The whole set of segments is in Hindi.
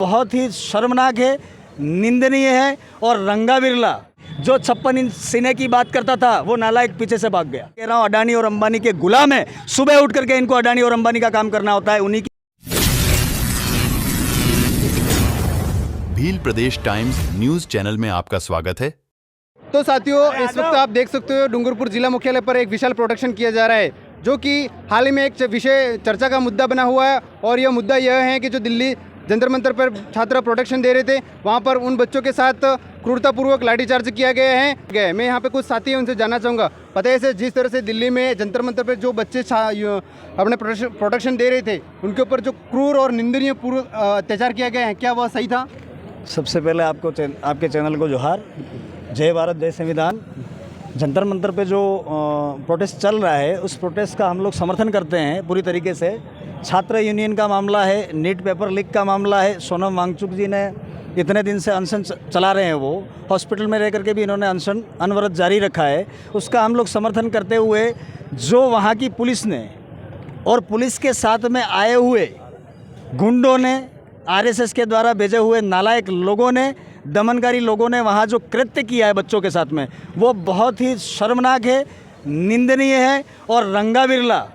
बहुत ही शर्मनाक है, निंदनीय है। और रंगा बिरला जो 56 इंच सीने की बात करता था वो नालायक पीछे से भाग गया। कह रहा हूँ अडानी और अंबानी के गुलाम है। सुबह उठ करके इनको अडानी और अंबानी का काम करना होता है। उन्हीं की भील प्रदेश टाइम्स न्यूज चैनल में आपका स्वागत है। तो साथियों, इस वक्त आप देख सकते हो डूंगरपुर जिला मुख्यालय पर एक विशाल प्रोटेक्शन किया जा रहा है, जो कि हाल ही में एक विषय चर्चा का मुद्दा बना हुआ है। और यह मुद्दा यह है कि जो दिल्ली जंतर मंतर पर छात्र प्रोटेक्शन दे रहे थे, वहां पर उन बच्चों के साथ क्रूरतापूर्वक लाठीचार्ज किया गया है। मैं यहाँ पे कुछ साथी हैं, उनसे जानना चाहूँगा। पता है से जिस तरह से दिल्ली में जंतर मंतर पर जो बच्चे अपने प्रोटेक्शन दे रहे थे, उनके ऊपर जो क्रूर और निंदनीय पूर्व अत्याचार किया गया है, क्या वह सही था? सबसे पहले आपके चैनल को जोहार। जय भारत जय संविधान। जंतर मंतर पे जो प्रोटेस्ट चल रहा है, उस प्रोटेस्ट का हम लोग समर्थन करते हैं पूरी तरीके से। छात्र यूनियन का मामला है, नीट पेपर लीक का मामला है। सोनम वांगचुक जी ने इतने दिन से अनशन चला रहे हैं, वो हॉस्पिटल में रह करके भी इन्होंने अनशन अनवरत जारी रखा है। उसका हम लोग समर्थन करते हुए जो वहाँ की पुलिस ने और पुलिस के साथ में आए हुए गुंडों ने, आरएसएस के द्वारा भेजे हुए नालायक लोगों ने, दमनकारी लोगों ने वहाँ जो कृत्य किया है बच्चों के साथ में, वो बहुत ही शर्मनाक है, निंदनीय है। और रंगा बिरला,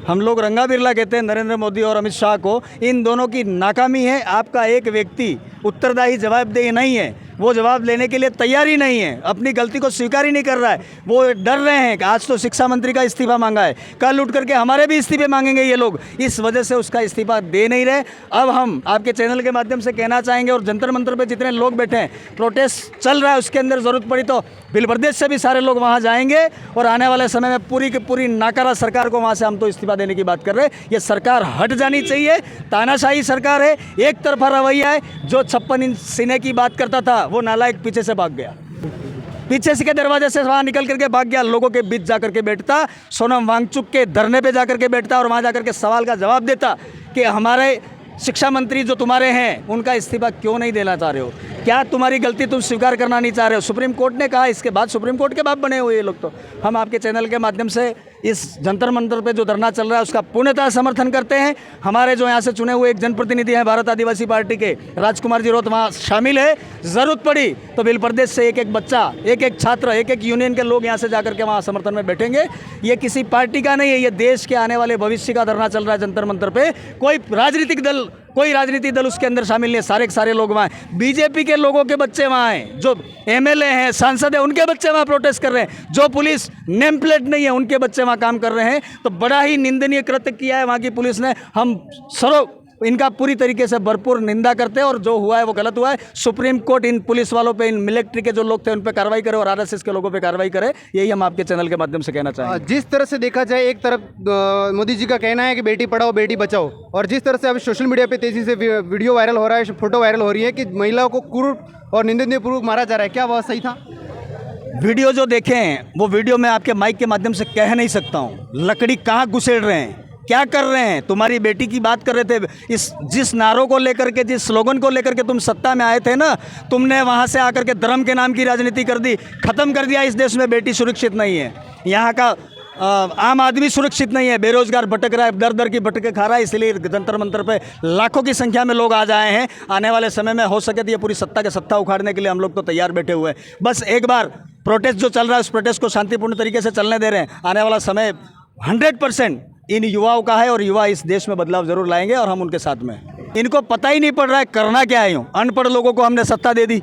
हम लोग रंगा बिरला कहते हैं नरेंद्र मोदी और अमित शाह को। इन दोनों की नाकामी है। आपका एक व्यक्ति उत्तरदायी जवाबदेही नहीं है, वो जवाब लेने के लिए तैयार ही नहीं है, अपनी गलती को स्वीकार ही नहीं कर रहा है। वो डर रहे हैं कि आज तो शिक्षा मंत्री का इस्तीफा मांगा है, कल उठ करके हमारे भी इस्तीफे मांगेंगे ये लोग। इस वजह से उसका इस्तीफा दे नहीं रहे। अब हम आपके चैनल के माध्यम से कहना चाहेंगे, और जंतर मंतर पे जितने लोग बैठे हैं, प्रोटेस्ट चल रहा है, उसके अंदर ज़रूरत पड़ी तो भील प्रदेश से भी सारे लोग वहाँ जाएंगे। और आने वाले समय में पूरी की पूरी नाकारा सरकार को वहाँ से हम तो इस्तीफा देने की बात कर रहे हैं। ये सरकार हट जानी चाहिए। तानाशाही सरकार है, एक तरफा रवैया है। जो 56 इंच सीने की बात करता था वो नालायक पीछे से भाग गया, पीछे से के दरवाजे से वहाँ निकल करके भाग गया। लोगों के बीच जाकर के बैठता, सोनम वांगचुक के धरने पे जाकर के बैठता और वहाँ जाकर के सवाल का जवाब देता कि हमारे शिक्षा मंत्री जो तुम्हारे हैं, उनका इस्तीफा क्यों नहीं देना चाह रहे हो? क्या तुम्हारी गलती तुम स्वीकार करना नहीं चाह रहे हो? सुप्रीम कोर्ट ने कहा, इसके बाद सुप्रीम कोर्ट के बाप बने हुए ये लोग। तो हम आपके चैनल के माध्यम से इस जंतर मंतर पे जो धरना चल रहा है उसका पूर्णतः समर्थन करते हैं। हमारे जो यहाँ से चुने हुए एक जनप्रतिनिधि हैं भारत आदिवासी पार्टी के, राजकुमार जी रोत, वहाँ शामिल है। ज़रूरत पड़ी तो भील प्रदेश से एक एक बच्चा, एक एक छात्र, एक एक यूनियन के लोग यहाँ से जाकर के वहाँ समर्थन में बैठेंगे। ये किसी पार्टी का नहीं है, ये देश के आने वाले भविष्य का धरना चल रहा है जंतर मंतर पे। कोई राजनीतिक दल उसके अंदर शामिल नहीं है, सारे के सारे लोग वहाँ हैं। बीजेपी के लोगों के बच्चे वहाँ हैं, जो एमएलए हैं, सांसद हैं, उनके बच्चे वहाँ प्रोटेस्ट कर रहे हैं। जो पुलिस नेम प्लेट नहीं है, उनके बच्चे वहाँ काम कर रहे हैं। तो बड़ा ही निंदनीय कृत्य किया है वहाँ की पुलिस ने। हम इनका पूरी तरीके से भरपूर निंदा करते हैं, और जो हुआ है वो गलत हुआ है। सुप्रीम कोर्ट इन पुलिस वालों पे, इन मिलिट्री के जो लोग थे उन पे कार्रवाई करे और आरएसएस के लोगों पे कार्रवाई करे। यही हम आपके चैनल के माध्यम से कहना चाहेंगे। जिस तरह से देखा जाए, एक तरफ मोदी जी का कहना है कि बेटी पढ़ाओ बेटी बचाओ, और जिस तरह से अभी सोशल मीडिया पे तेजी से वीडियो वायरल हो रहा है, फोटो वायरल हो रही है कि महिलाओं को क्रूर और निंदनीय पूर्वक मारा जा रहा है, क्या वह सही था? वीडियो जो देखे हैं वो वीडियो मैं आपके माइक के माध्यम से कह नहीं सकता हूँ। लकड़ी कहाँ घुसेड़ रहे हैं, क्या कर रहे हैं? तुम्हारी बेटी की बात कर रहे थे। जिस नारों को लेकर के, जिस स्लोगन को लेकर के तुम सत्ता में आए थे ना, तुमने वहाँ से आकर के धर्म के नाम की राजनीति कर दी, ख़त्म कर दिया। इस देश में बेटी सुरक्षित नहीं है, यहाँ का आम आदमी सुरक्षित नहीं है, बेरोजगार भटक रहा है, दर दर की भटके खा रहा है। इसलिए जंतर मंतर पे लाखों की संख्या में लोग आज आए हैं। आने वाले समय में हो सके तो ये पूरी सत्ता के सत्ता उखाड़ने के लिए हम लोग तो तैयार बैठे हुए हैं। बस एक बार प्रोटेस्ट जो चल रहा है, उस प्रोटेस्ट को शांतिपूर्ण तरीके से चलने दे रहे हैं। आने वाला समय 100% इन युवाओं का है, और युवा इस देश में बदलाव जरूर लाएंगे, और हम उनके साथ में हैं। इनको पता ही नहीं पड़ रहा है करना क्या है। यूँ अनपढ़ लोगों को हमने सत्ता दे दी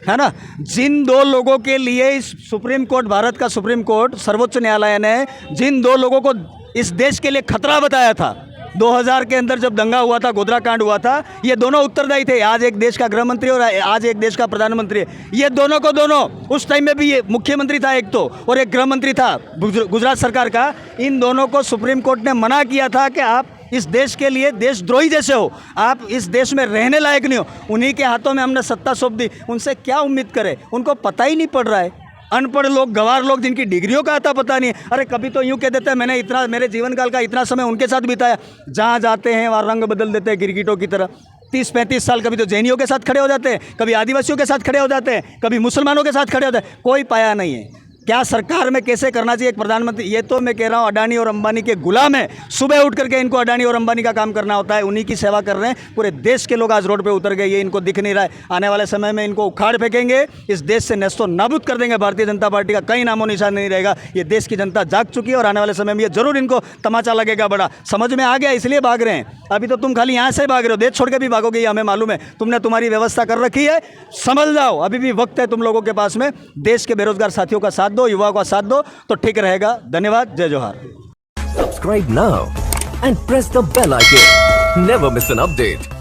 है ना। जिन दो लोगों के लिए इस सुप्रीम कोर्ट, भारत का सुप्रीम कोर्ट, सर्वोच्च न्यायालय ने जिन दो लोगों को इस देश के लिए खतरा बताया था 2000 के अंदर, जब दंगा हुआ था, गोधरा कांड हुआ था, ये दोनों उत्तरदायी थे। आज एक देश का गृह मंत्री और आज एक देश का प्रधानमंत्री है। ये दोनों को दोनों, उस टाइम में भी ये मुख्यमंत्री था एक तो, और एक गृह मंत्री था गुजरात सरकार का। इन दोनों को सुप्रीम कोर्ट ने मना किया था कि आप इस देश के लिए देशद्रोही जैसे हो, आप इस देश में रहने लायक नहीं हो। उन्हीं के हाथों में हमने सत्ता सौंप दी। उनसे क्या उम्मीद करें? उनको पता ही नहीं पड़ रहा है। अनपढ़ लोग, गंवार लोग, जिनकी डिग्रियों का आता पता नहीं है। अरे कभी तो यूँ कह देते हैं मैंने इतना, मेरे जीवन काल का इतना समय उनके साथ बिताया। जहाँ जाते हैं वहाँ रंग बदल देते हैं गिरगिटों की तरह। 30-35 साल कभी तो जैनियों के साथ खड़े हो जाते हैं, कभी आदिवासियों के साथ खड़े हो जाते हैं, कभी मुसलमानों के साथ खड़े होते हैं। कोई पाया नहीं है। क्या सरकार में कैसे करना चाहिए एक प्रधानमंत्री। ये तो मैं कह रहा हूँ अडानी और अंबानी के गुलाम है। सुबह उठ करके इनको अडानी और अंबानी का काम करना होता है, उन्हीं की सेवा कर रहे हैं। पूरे देश के लोग आज रोड पे उतर गए, ये इनको दिख नहीं रहा है। आने वाले समय में इनको उखाड़ फेंकेंगे, इस देश से नेस्तो नाबूद कर देंगे। भारतीय जनता पार्टी का कहीं नामो निशान नहीं रहेगा। ये देश की जनता जाग चुकी है और आने वाले समय में ये जरूर इनको तमाचा लगेगा बड़ा। समझ में आ गया, इसलिए भाग रहे हैं। अभी तो तुम खाली यहाँ से भाग रहे हो, देश छोड़ के भी भागोगे, ये हमें मालूम है। तुमने तुम्हारी व्यवस्था कर रखी है, समझ जाओ। अभी भी वक्त है तुम लोगों के पास में। देश के बेरोजगार साथियों का साथ दो, युवाओं का साथ दो, तो ठीक रहेगा। धन्यवाद। जय जोहार। Subscribe now and press the bell icon. Never miss an update.